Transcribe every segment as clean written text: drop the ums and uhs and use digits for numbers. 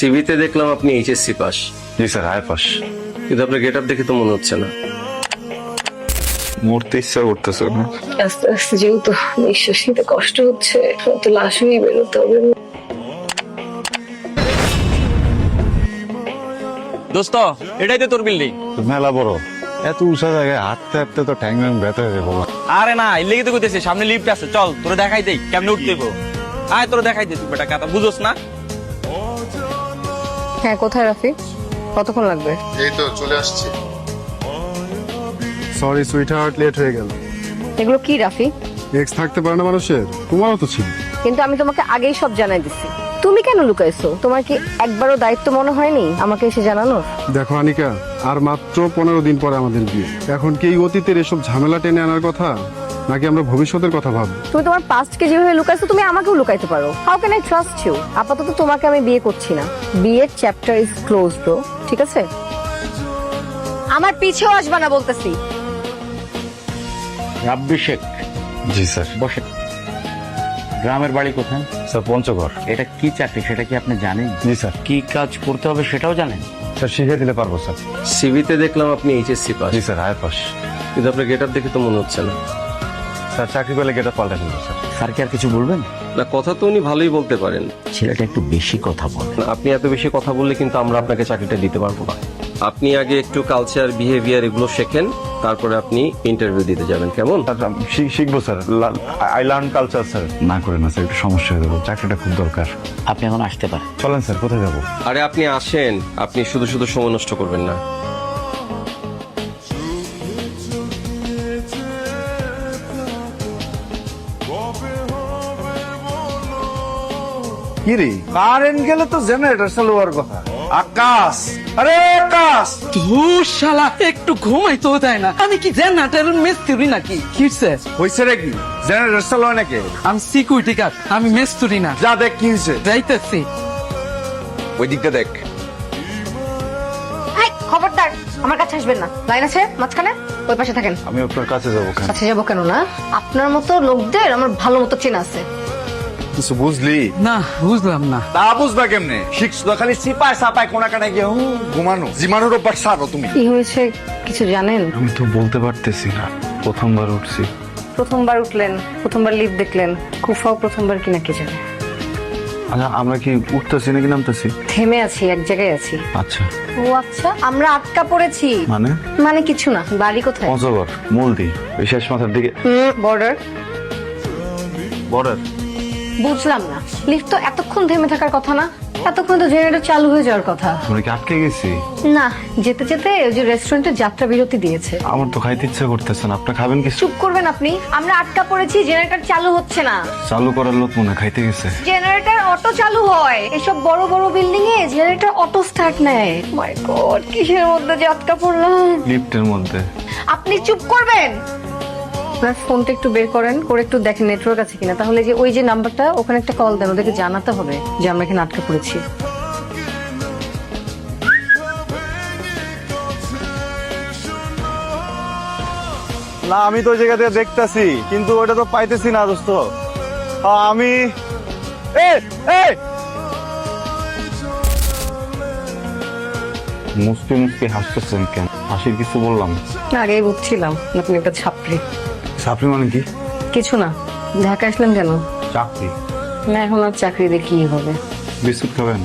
সিভিতে দেখলাম আপনি HSC pass. জি sir, আয় পাস। কিন্তু আপনার গেট আপ দেখে তো মনে হচ্ছে না। মরতে ইচ্ছা করতেছে না। আস্তে আস্তে যেহেতু নিঃশ্বাস নিতে কষ্ট হচ্ছে, তো লাশ হয়ে বেরোতে হবে। দোস্ত, এটাই তো তোর বিল্ডিং। মেলা বড়, এত উঁচা জায়গায় হাঁটতে হাঁটতে তো ট্যাং ব্যাং ব্যথা হয়ে যাবো। আরে না, এর লেগে তো কইতেছি সামনে লিফট আছে, চল তোরে দেখাই দেই কেমনে উঠতে হইব। আয় তোরে দেখাই দে, তুই বেটা কথা বুঝোস না। হ্যাঁ, কোথায় রাফি? কতক্ষণ লাগবে? এই তো চলে আসছি। সরি সুইট হার্ট, লেট হয়ে গেল। এগুলো কি রাফি? এক্স থাকতে পারে না মানুষের, তোমারও তো ছিল। কিন্তু আমি তোমাকে আগেই সব জানাই দিছি। তুমি কেন লুকাইছো? তোমার কি একবারও দায়িত্ব মনে হয়নি আমাকে এসে জানানোর? দেখো আনিকা, আর মাত্র 15 দিন পরে আমাদের বিয়ে। এখন কি এই অতীতের এসব ঝামেলা টেনে আনার কথা, নাকি আমরা ভবিষ্যতের কথা ভাববো? তুমি তোমার পাস্টকে যেভাবে লুকাইছো, তুমি আমাকেও লুকাইতে পারো। How can I trust you? আপাতত তোমাকে আমি বিয়ে করছি না। বিয়ের চ্যাপ্টার ইজ ক্লোজ ব্রো, ঠিক আছে? আমার পিছেও আসবা না বলতেছি। রাব্বি শেখ। জি স্যার। বসে। গ্রামের বাড়ি কোথায়? স্যার পঞ্চগড়। এটা কি চাকরি সেটা কি আপনি জানেন? জি স্যার। কি কাজ করতে হবে সেটাও জানেন? স্যার শিখিয়ে দিলে পারবো স্যার। সিভিতে দেখলাম আপনি এইচএসসি পাস। জি স্যার, আয় পাস। কিন্তু আপনার গেট আপ দেখে তো মনে হচ্ছে না। স্যার চাকরি পেলে গেটা পাল্টা ফেলবো স্যার। স্যার কি আর কিছু বলবেন? না, কথা তো উনি ভালোই বলতে পারেন। ছেলেটা একটু বেশি কথা বলে। না, আপনি এত বেশি কথা বললে কিন্তু আমরা আপনাকে চাকরিটা দিতে পারবো না। আপনি আগে একটু কালচার, বিহেভিয়ার এগুলো শেখেন, তারপরে আপনি ইন্টারভিউ দিতে যাবেন, কেমন? শিখবো sir. I learn culture sir. না করে না স্যার, একটু সমস্যা হয়ে যাবো, চাকরিটা খুব দরকার। আপনি এখন আসতে পারেন। চলেন স্যার, কোথায় যাবো? আরে আপনি আসেন, আপনি শুধু শুধু সময় নষ্ট করবেন না। কি রে, কারেন্ট গেলে তো জেনারেটর চালু হওয়ার কথা। আকাশ, আরে আকাশ, ধুর শালা, একটু ঘুমাইতে দেয় না। আমি কি জেনারেটরের মিস্ত্রি নাকি? কিসে হয়েছে রে কি? জেনারেটর চালু হয় নাকি? আমি সিকিউরিটি গার্ড, আমি মিস্ত্রি না। যা দেখ কি হয়েছে। যাইতেছি। ওই দিকটা দেখ। এই, খবরদার আমার কাছে আসবেন না। লাইন আছে মাঝখানে, ওই পাশে থাকেন। আমি আপনার কাছে যাবো কেন? কাছে যাবো কেন না? আপনার মতো লোকদের আমার ভালো মতো চেনা আছে। কিছু বুঝলি? না, বুঝলাম না। তা বুঝবা কেমনে? শিখছো তো খালি সিপায় সাপায় কোনা কানে গিয়ে ঘুমানো। জিমানোর অভ্যাস ছাড়ো তুমি। কি হয়েছে কিছু জানেন? আমি তো বলতে পারতেছি না, প্রথমবার উঠছি। প্রথমবার উঠলেন, প্রথমবার লিফট দেখলেন, কুফাও প্রথমবার কিনা কি জানে। আচ্ছা, আমরা কি উঠতেছি নাকি নামতেছি? থেমে আছি, এক জায়গায় আছি। আচ্ছা। ও আচ্ছা, আমরা আটকা পড়েছি। মানে? মানে কিছু না। বাড়ি কোথায়? পঞ্চগড়, মূলদি, ওই শেষ মাথার দিকে। বর্ডার। বর্ডার? বুঝলাম না, লিফট তো এতক্ষণ থেমে থাকার কথা না? এতক্ষণ তো জেনারেটর চালু হয়ে যাওয়ার কথা। আমরা কি আটকে গেছি? না, যেতে যেতে ওই যে রেস্টুরেন্টে যাত্রা বিরতি দিয়েছে। আমার তো খাইতে ইচ্ছা করতেছে না, আপনি খাবেন কিছু? চুপ করবেন আপনি। আমরা আটকা পড়েছি, জেনারেটর চালু হচ্ছে না। চালু করার লোক মনে হয় খাইতে গেছে। জেনারেটর অটো চালু হয়, এসব বড় বড় বিল্ডিং এ জেনারেটর অটো স্টার্ট নেয়। মাই গড, কিসের মধ্যে যে আটকা পড়লাম। লিফটের মধ্যে। আপনি চুপ করবেন। আপনার ফোনটা একটু বের করেন, করে একটু দেখেন নেটওয়ার্ক আছে কিনা। তাহলে যে ওই যে নাম্বারটা, ওখানে একটা কল দেন, ওদেরকে জানাতে হবে যে আমরা এখানে আটকা পড়েছি। না, আমি তো ওই জায়গা থেকে দেখতাছি, কিন্তু ওটা তো পাইতেছি না দোস্ত। আমি মুসকি মুসকি হাসতেছেন কেন? হাসির কিছু বললাম? আগেই বুঝছিলাম আপনি একটা ছাপড়ি। চাকরি মানে কি? কিছু না। ঢাকা আসলেন কেন? চাকরি? না, এখন আর চাকরি দিয়ে কি হবে? বিস্কুট খাবেন?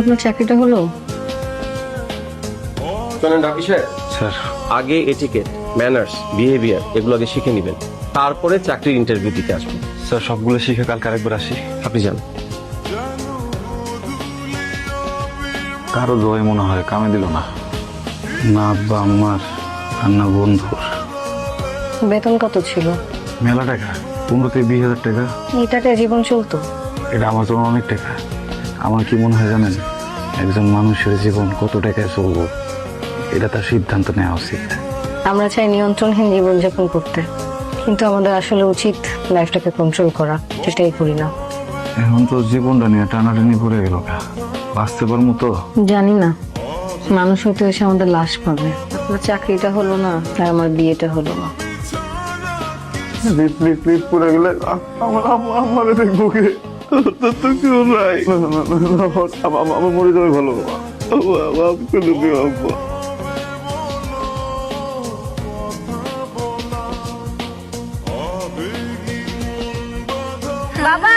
আপনার চাকরিটা হলো? শোনেন ডাকি সাহেব, স্যার। আগে এটিকেট, ম্যানার্স, বিহেভিয়ার এগুলো আগে শিখে নেবেন, তারপরে চাকরির ইন্টারভিউ দিতে আসবেন। স্যার সবগুলো শিখে কালকে আরেকবার আসি। আপনি যান। কারো দোয়াই মনে হয় কামে দিল না, না আব্বা আমার আর না বন্ধুর। বেতন কত ছিল? মেলা টাকা, 15 থেকে 20,000 টাকা। এই টাকায় জীবন চলতো? এটা আমার জন্য অনেক টাকা। আমার কি মনে হয় জানেন, একজন মানুষের জীবন কত টাকায় চলবো এটা তার সিদ্ধান্ত নেওয়া উচিত। আমরা চাই নিয়ন্ত্রণহীন জীবনযাপন করতে, কিন্তু আমাদের আসলে উচিত লাইফটাকে কন্ট্রোল করা। সেটাই করি না। এখন তো জীবনটা নিয়ে টানাটানি পড়ে গেল, বাঁচতে পারবো তো? জানি না, মানুষ হয়তো এসে আমাদের লাশ পাবে। আপনার চাকরিটা হলো না, আর আমার বিয়েটা হলো না। পড়ে গেলে আমার দেখবো কে? তো কেউ নাই। আমার মরে যাবে ভালো বাবা। মাফ করে দিও আব্বা। বাবা,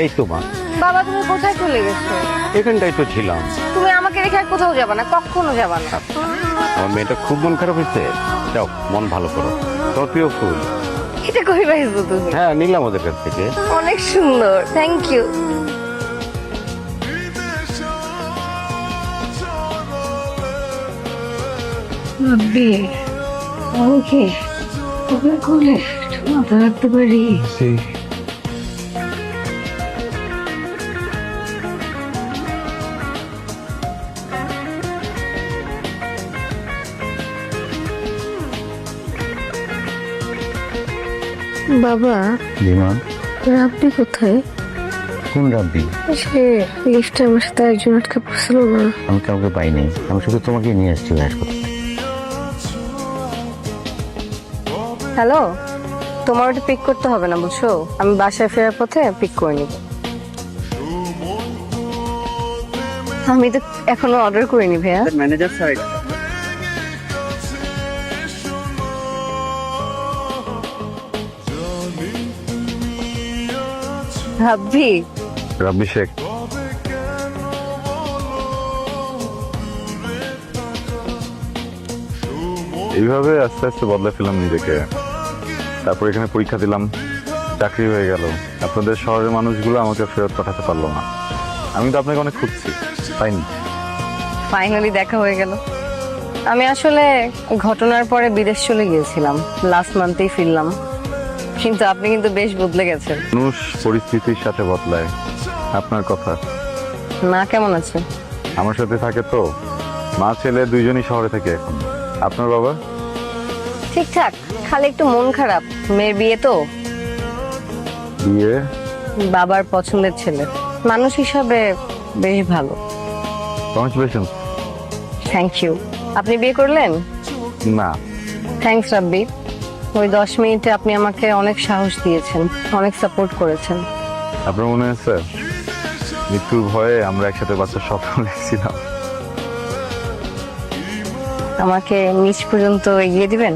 এই তো মা, বাবা তুমি কোথায় চলে গেছো? এখানটাই তো ছিলাম। তুমি আমাকে রেখে আর কোথাও যাবা না, কখনো যাবা না। আমার মেয়েটা খুব মন খারাপ হয়েছে। যাও, মন ভালো করো। তোর প্রিয় ফুল। এটা কই পাইছো তুমি? হ্যাঁ, নিলাম ওদের কাছ থেকে। অনেক সুন্দর, থ্যাংক ইউ। ভাবি ওকে ওকে কোলে মাথা রাখতে পারি? বাবা, বিমা, রাব্বি কোথায়? কোন রাব্বি? সে লিফটে আমার সাথে একজন আটকে পড়ছিল না। আমি কাউকে পাইনি, আমি শুধু তোমাকে নিয়ে আসছি হাসপাতালে। হ্যালো, তোমার ওটা পিক করতে হবে না বুঝছো, আমি বাসায় ফেরার পথে পিক করে নিব। আমি তো এখনো অর্ডার করিনি ভাইয়া। Manager side. ভাবি রাব্বি শেখ, এইভাবে আস্তে আস্তে বদলে ফেললাম নিজেকে। তারপর এখানে পরীক্ষা দিলাম, চাকরি হয়ে গেল। আপনাদের শহরের মানুষগুলো আমাকে ফেরত পাঠাতে পারলো না। আমি তো আপনাকে অনেক খুঁজছি, পাইনি। ফাইনালি দেখা হয়ে গেল। আমি আসলে ঘটনার পরে বিদেশ চলে গিয়েছিলাম, লাস্ট মান্থেই ফিরলাম। কিন্তু আপনি কিন্তু বেশ বদলে গেছেন। মানুষ পরিস্থিতির সাথে বদলায়। আপনার কথা। মা কেমন আছে? আমার সাথে থাকে তো। মা ছেলে দুইজনই শহরে থাকে এখন। আপনার বাবা? ঠিকঠাক, খালি একটু মন খারাপ। মেয়ের বিয়ে তো, বিয়ে? বাবার পছন্দের ছেলে। মানুষ হিসাবে বেশ ভালো। কংগ্রেচুলেশন। Thank you. আপনি বিয়ে করলেন? না। থ্যাঙ্কস রাব্বি। ওই 10 মিনিটে আপনি আমাকে অনেক সাহস দিয়েছেন, অনেক সাপোর্ট করেছেন। আপনার মনে আছে মৃত্যুর ভয়ে আমরা একসাথে বাচ্চার স্বপ্ন দেখছিলাম? আমাকে নিচ পর্যন্ত এগিয়ে দিবেন?